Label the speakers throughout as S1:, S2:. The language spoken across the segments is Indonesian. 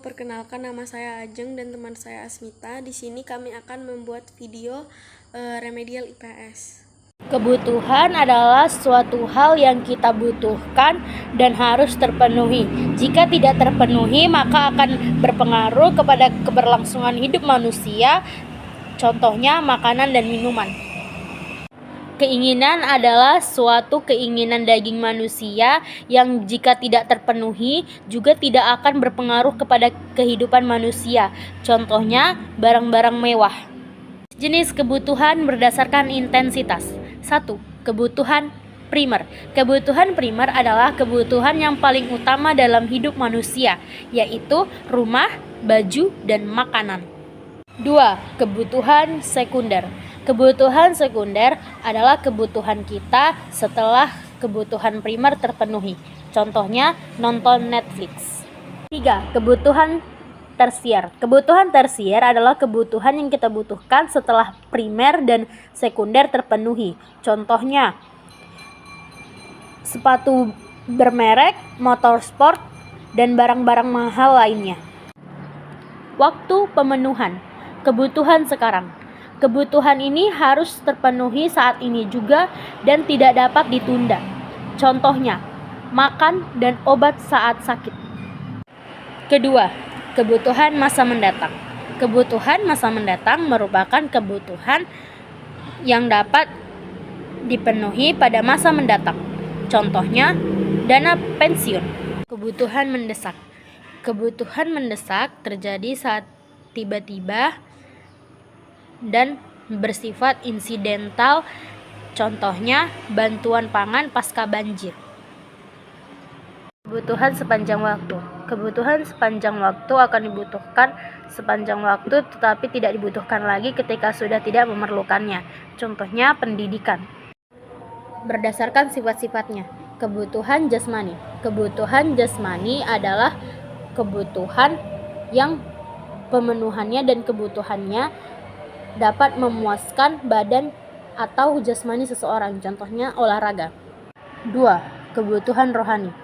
S1: perkenalkan nama saya Ajeng dan teman saya Asmita. Di sini kami akan membuat video remedial IPS.
S2: Kebutuhan adalah suatu hal yang kita butuhkan dan harus terpenuhi. Jika tidak terpenuhi, maka akan berpengaruh kepada keberlangsungan hidup manusia, contohnya makanan dan minuman. Keinginan adalah suatu keinginan daging manusia yang jika tidak terpenuhi juga tidak akan berpengaruh kepada kehidupan manusia, contohnya barang-barang mewah. Jenis kebutuhan berdasarkan intensitas. 1. Kebutuhan primer. Kebutuhan primer adalah kebutuhan yang paling utama dalam hidup manusia, yaitu rumah, baju, dan makanan. 2. Kebutuhan sekunder. Kebutuhan sekunder adalah kebutuhan kita setelah kebutuhan primer terpenuhi. Contohnya nonton Netflix. 3. Kebutuhan tersier. Kebutuhan tersier adalah kebutuhan yang kita butuhkan setelah primer dan sekunder terpenuhi. Contohnya sepatu bermerek, motor sport, dan barang-barang mahal lainnya. Waktu pemenuhan. Kebutuhan sekarang. Kebutuhan ini harus terpenuhi saat ini juga dan tidak dapat ditunda. Contohnya, makan dan obat saat sakit. Kedua, kebutuhan masa mendatang. Kebutuhan masa mendatang merupakan kebutuhan yang dapat dipenuhi pada masa mendatang. Contohnya, dana pensiun. Kebutuhan mendesak. Kebutuhan mendesak terjadi saat tiba-tiba dan bersifat insidental, contohnya bantuan pangan pasca banjir. Kebutuhan sepanjang waktu. Kebutuhan sepanjang waktu akan dibutuhkan sepanjang waktu tetapi tidak dibutuhkan lagi ketika sudah tidak memerlukannya. Contohnya pendidikan. Berdasarkan sifat-sifatnya. Kebutuhan jasmani. Kebutuhan jasmani adalah kebutuhan yang pemenuhannya dan kebutuhannya dapat memuaskan badan atau jasmani seseorang, contohnya olahraga. 2. Kebutuhan rohani.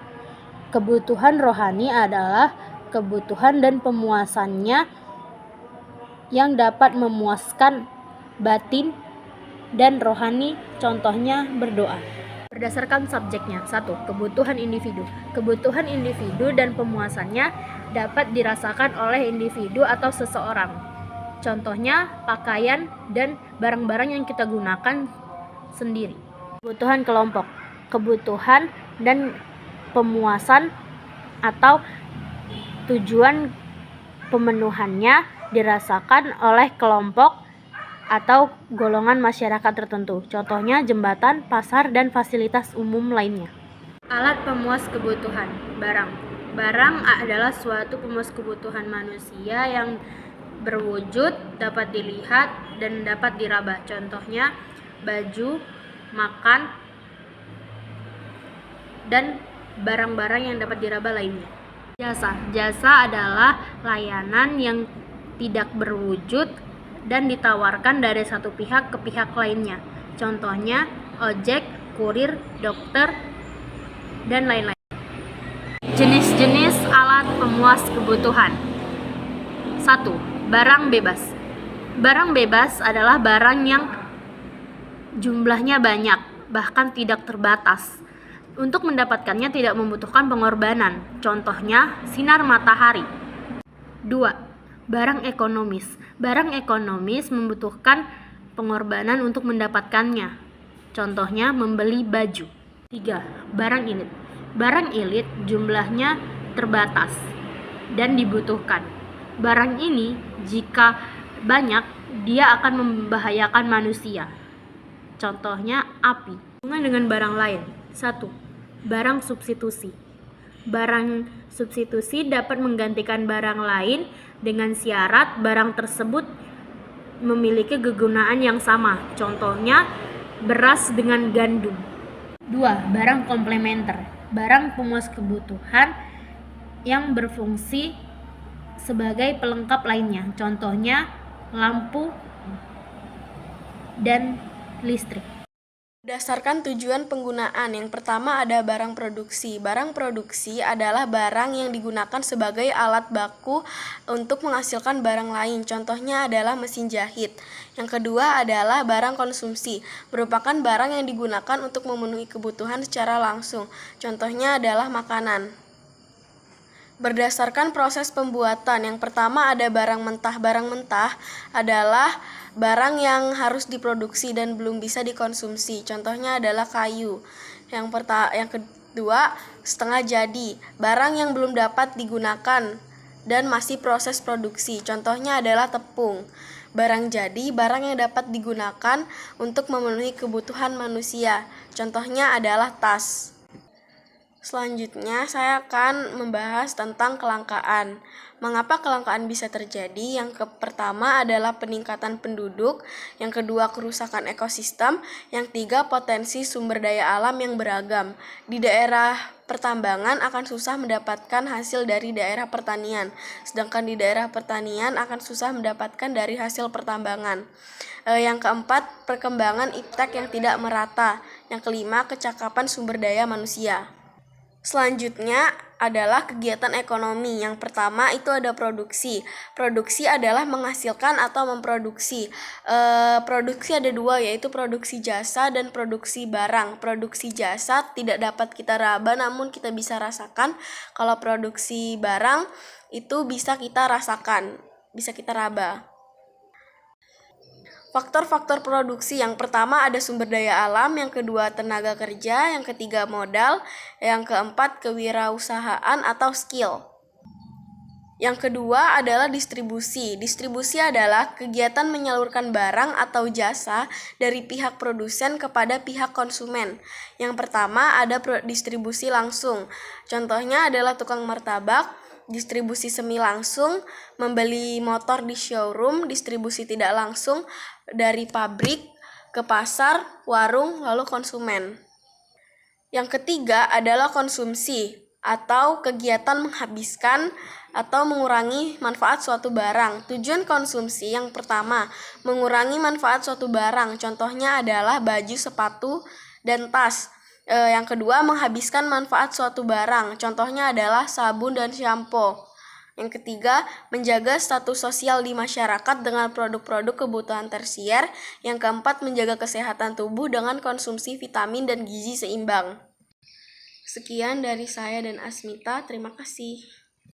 S2: Kebutuhan rohani adalah kebutuhan dan pemuasannya yang dapat memuaskan batin dan rohani, contohnya berdoa. Berdasarkan subjeknya. 1. Kebutuhan individu. Kebutuhan individu dan pemuasannya dapat dirasakan oleh individu atau seseorang. Contohnya pakaian dan barang-barang yang kita gunakan sendiri. Kebutuhan kelompok. Kebutuhan dan pemuasan atau tujuan pemenuhannya dirasakan oleh kelompok atau golongan masyarakat tertentu. Contohnya jembatan, pasar, dan fasilitas umum lainnya. Alat pemuas kebutuhan. Barang. Barang adalah suatu pemuas kebutuhan manusia yang berwujud, dapat dilihat, dan dapat diraba. Contohnya baju, makan, dan barang-barang yang dapat diraba lainnya. Jasa. Jasa adalah layanan yang tidak berwujud dan ditawarkan dari satu pihak ke pihak lainnya. Contohnya ojek, kurir, dokter, dan lain-lain. Jenis-jenis alat pemuas kebutuhan. 1. Barang bebas. Barang bebas adalah barang yang jumlahnya banyak, bahkan tidak terbatas. Untuk mendapatkannya tidak membutuhkan pengorbanan. Contohnya sinar matahari. 2. Barang ekonomis. Barang ekonomis membutuhkan pengorbanan untuk mendapatkannya. Contohnya membeli baju. 3. Barang elit. Barang elit jumlahnya terbatas dan dibutuhkan. Barang ini jika banyak, dia akan membahayakan manusia. Contohnya api. Hubungan dengan barang lain. 1. Barang substitusi. Barang substitusi dapat menggantikan barang lain dengan syarat barang tersebut memiliki kegunaan yang sama. Contohnya beras dengan gandum. 2. Barang komplementer. Barang pemuas kebutuhan yang berfungsi sebagai pelengkap lainnya. Contohnya lampu dan listrik.
S1: Berdasarkan tujuan penggunaan, yang pertama ada barang produksi. Barang produksi adalah barang yang digunakan sebagai alat baku untuk menghasilkan barang lain. Contohnya adalah mesin jahit. Yang kedua adalah barang konsumsi, merupakan barang yang digunakan untuk memenuhi kebutuhan secara langsung. Contohnya adalah makanan. Berdasarkan proses pembuatan, yang pertama ada barang mentah. Barang mentah adalah barang yang harus diproduksi dan belum bisa dikonsumsi. Contohnya adalah kayu. Yang kedua, setengah jadi. Barang yang belum dapat digunakan dan masih proses produksi. Contohnya adalah tepung. Barang jadi, barang yang dapat digunakan untuk memenuhi kebutuhan manusia. Contohnya adalah tas. Selanjutnya, saya akan membahas tentang kelangkaan. Mengapa kelangkaan bisa terjadi? Yang pertama adalah peningkatan penduduk, yang kedua kerusakan ekosistem, yang ketiga potensi sumber daya alam yang beragam. Di daerah pertambangan akan susah mendapatkan hasil dari daerah pertanian, sedangkan di daerah pertanian akan susah mendapatkan dari hasil pertambangan. Yang keempat, perkembangan iptek yang tidak merata. Yang kelima, kecakapan sumber daya manusia. Selanjutnya adalah kegiatan ekonomi. Yang pertama itu ada produksi. Produksi adalah menghasilkan atau memproduksi. Produksi ada dua, yaitu produksi jasa dan produksi barang. Produksi jasa tidak dapat kita raba, namun kita bisa rasakan. Kalau produksi barang itu bisa kita rasakan, bisa kita raba. Faktor-faktor produksi, yang pertama ada sumber daya alam, yang kedua tenaga kerja, yang ketiga modal, yang keempat kewirausahaan atau skill. Yang kedua adalah distribusi. Distribusi adalah kegiatan menyalurkan barang atau jasa dari pihak produsen kepada pihak konsumen. Yang pertama ada distribusi langsung. Contohnya adalah tukang martabak. Distribusi semi langsung, membeli motor di showroom. Distribusi tidak langsung, dari pabrik ke pasar, warung, lalu konsumen. Yang ketiga adalah konsumsi atau kegiatan menghabiskan atau mengurangi manfaat suatu barang. Tujuan konsumsi yang pertama, mengurangi manfaat suatu barang. Contohnya adalah baju, sepatu, dan tas. Yang kedua, menghabiskan manfaat suatu barang. Contohnya adalah sabun dan shampoo. Yang ketiga, menjaga status sosial di masyarakat dengan produk-produk kebutuhan tersier. Yang keempat, menjaga kesehatan tubuh dengan konsumsi vitamin dan gizi seimbang. Sekian dari saya dan Asmita, terima kasih.